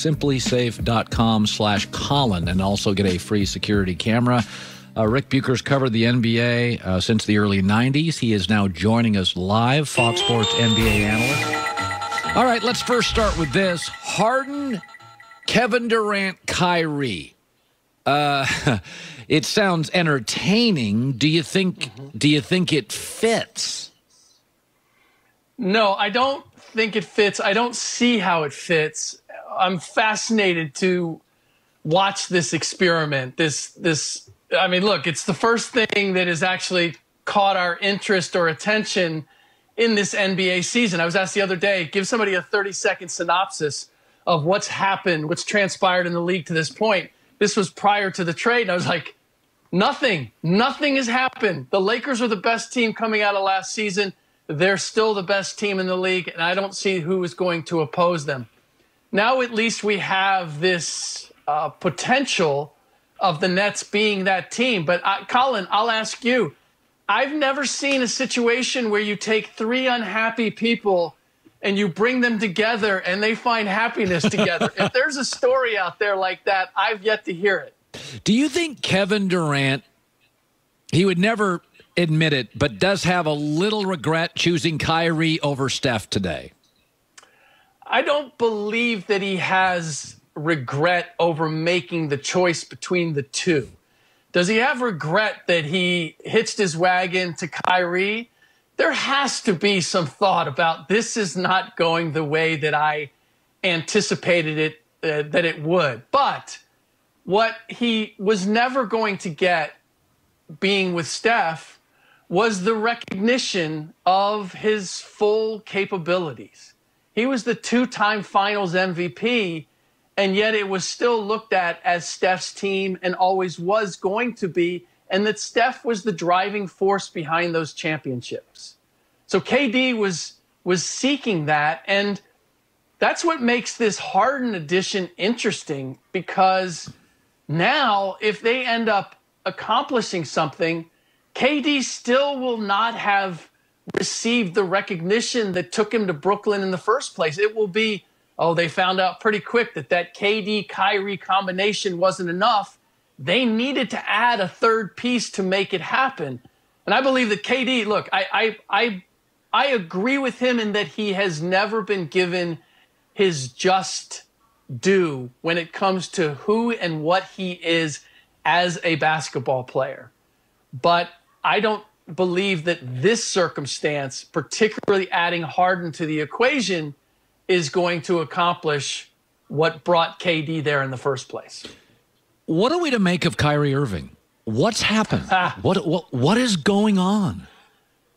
simplysafe.com/Colin and also get a free security camera. Rick Bucher's covered the NBA since the early 90s. He is now joining us live, Fox Sports NBA analyst. All right, let's first start with this. Harden, Kevin Durant, Kyrie. It sounds entertaining. Do you think it fits? No, I don't think it fits. I don't see how it fits. I'm fascinated to watch this experiment. I mean, look, it's the first thing that has actually caught our interest or attention in this NBA season. I was asked the other day, give somebody a 30-second synopsis of what's happened, what's transpired in the league to this point. This was prior to the trade. And I was like, nothing has happened. The Lakers were the best team coming out of last season. They're still the best team in the league, and I don't see who is going to oppose them. Now at least we have this potential of the Nets being that team. But Colin, I'll ask you, I've never seen a situation where you take three unhappy people and you bring them together and they find happiness together. If there's a story out there like that, I've yet to hear it. Do you think Kevin Durant, he would never admit it, but does have a little regret choosing Kyrie over Steph today? I don't believe that he has regret over making the choice between the two. Does he have regret that he hitched his wagon to Kyrie? There has to be some thought about this is not going the way that I anticipated it, that it would. But what he was never going to get being with Steph was the recognition of his full capabilities. He was the two-time Finals MVP, and yet it was still looked at as Steph's team and always was going to be, and that Steph was the driving force behind those championships. So KD was seeking that, and that's what makes this Harden edition interesting, because now if they end up accomplishing something, KD still will not have received the recognition that took him to Brooklyn in the first place. It will be, they found out pretty quick that KD-Kyrie combination wasn't enough. They needed to add a third piece to make it happen. And I believe that KD, look, I agree with him in that he has never been given his just due when it comes to who and what he is as a basketball player. But I don't believe that this circumstance, particularly adding Harden to the equation, is going to accomplish what brought KD there in the first place. What are we to make of Kyrie Irving? What's happened? What is going on?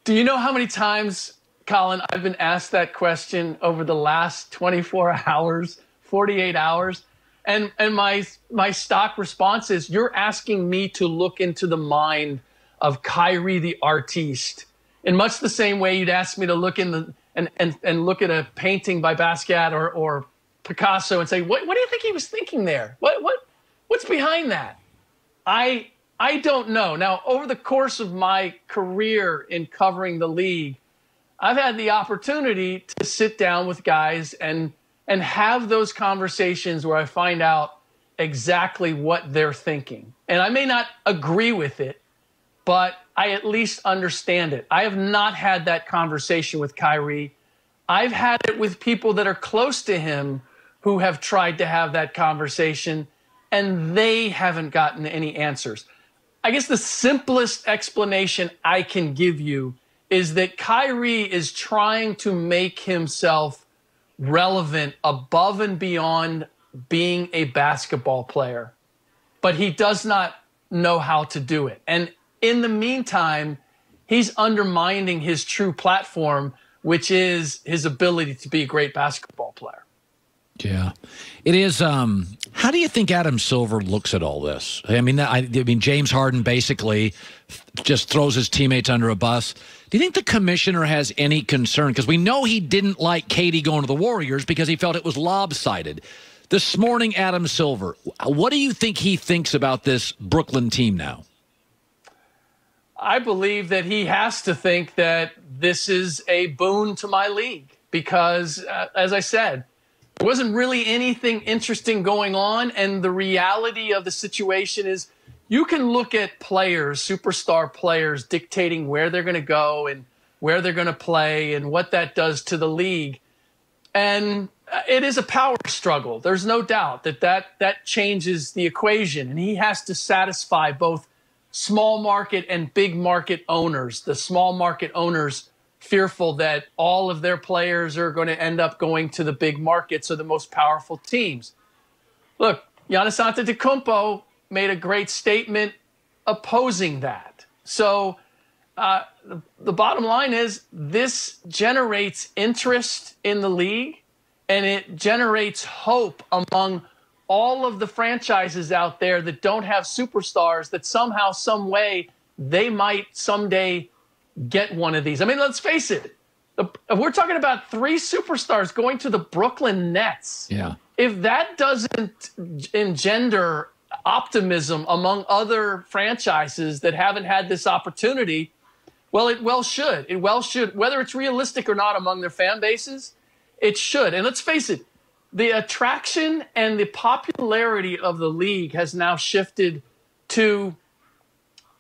Do you know how many times, Colin, I've been asked that question over the last 24 hours, 48 hours? And my stock response is, you're asking me to look into the mind of Kyrie the artiste, in much the same way you'd ask me to look in and look at a painting by Basquiat or Picasso and say, what do you think he was thinking there? What's behind that? I don't know. Now, over the course of my career in covering the league, I've had the opportunity to sit down with guys and have those conversations where I find out exactly what they're thinking. And I may not agree with it, but I at least understand it. I have not had that conversation with Kyrie. I've had it with people that are close to him who have tried to have that conversation, and they haven't gotten any answers. I guess the simplest explanation I can give you is that Kyrie is trying to make himself relevant above and beyond being a basketball player, but he does not know how to do it. And in the meantime, he's undermining his true platform, which is his ability to be a great basketball player. Yeah, it is. How do you think Adam Silver looks at all this? I mean, James Harden basically just throws his teammates under a bus. Do you think the commissioner has any concern? Because we know he didn't like KD going to the Warriors because he felt it was lopsided. This morning, Adam Silver, what do you think he thinks about this Brooklyn team now? I believe that he has to think that this is a boon to my league because, as I said, There wasn't really anything interesting going on. And the reality of the situation is you can look at players, superstar players, dictating where they're going to go and where they're going to play and what that does to the league. And it is a power struggle. There's no doubt that changes the equation. And he has to satisfy both small market and big market owners. The small market owners fearful that all of their players are going to end up going to the big markets or the most powerful teams. Look, Giannis Antetokounmpo made a great statement opposing that. So the bottom line is this generates interest in the league, and it generates hope among all of the franchises out there that don't have superstars that somehow, some way, they might someday get one of these. I mean, let's face it. We're talking about 3 superstars going to the Brooklyn Nets. Yeah. If that doesn't engender optimism among other franchises that haven't had this opportunity, well, it well should. It well should. Whether it's realistic or not among their fan bases, it should. And let's face it, the attraction and the popularity of the league has now shifted to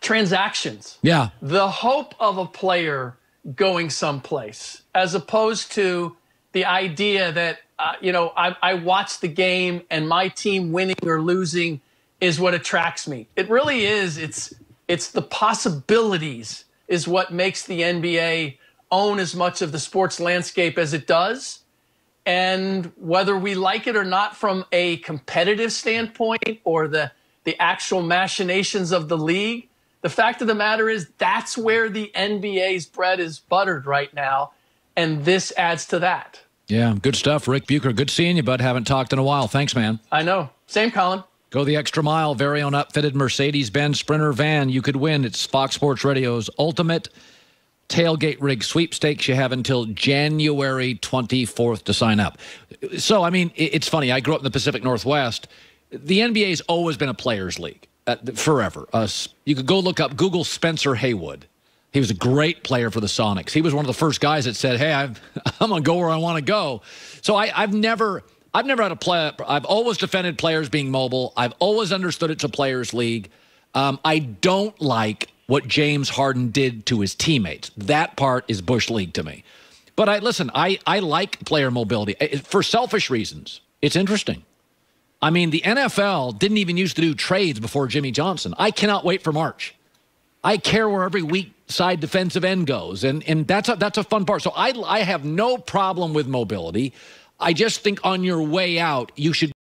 transactions. Yeah. The hope of a player going someplace, as opposed to the idea that, I watch the game and my team winning or losing is what attracts me. It really is. It's the possibilities is what makes the NBA own as much of the sports landscape as it does. And whether we like it or not from a competitive standpoint or the actual machinations of the league, the fact of the matter is that's where the NBA's bread is buttered right now, and this adds to that. Yeah, good stuff. Rick Bucher, good seeing you, bud. Haven't talked in a while. Thanks, man. I know. Same, Colin. Go the extra mile. Very own upfitted Mercedes-Benz Sprinter van. You could win. It's Fox Sports Radio's ultimate tailgate rig sweepstakes. You have until January 24th to sign up. So, I mean, it's funny. I grew up in the Pacific Northwest. The NBA's always been a players' league. Forever. You could go look up, Google Spencer Haywood. He was a great player for the Sonics. He was one of the first guys that said, hey, I'm going to go where I want to go. So I've never had a play. I've always defended players being mobile. I've always understood it's a players' league. I don't like what James Harden did to his teammates. That part is Bush League to me. But I like player mobility. For selfish reasons, it's interesting. I mean, the NFL didn't even used to do trades before Jimmy Johnson. I cannot wait for March. I care where every weak side defensive end goes, and that's a fun part. So I have no problem with mobility. I just think on your way out, you should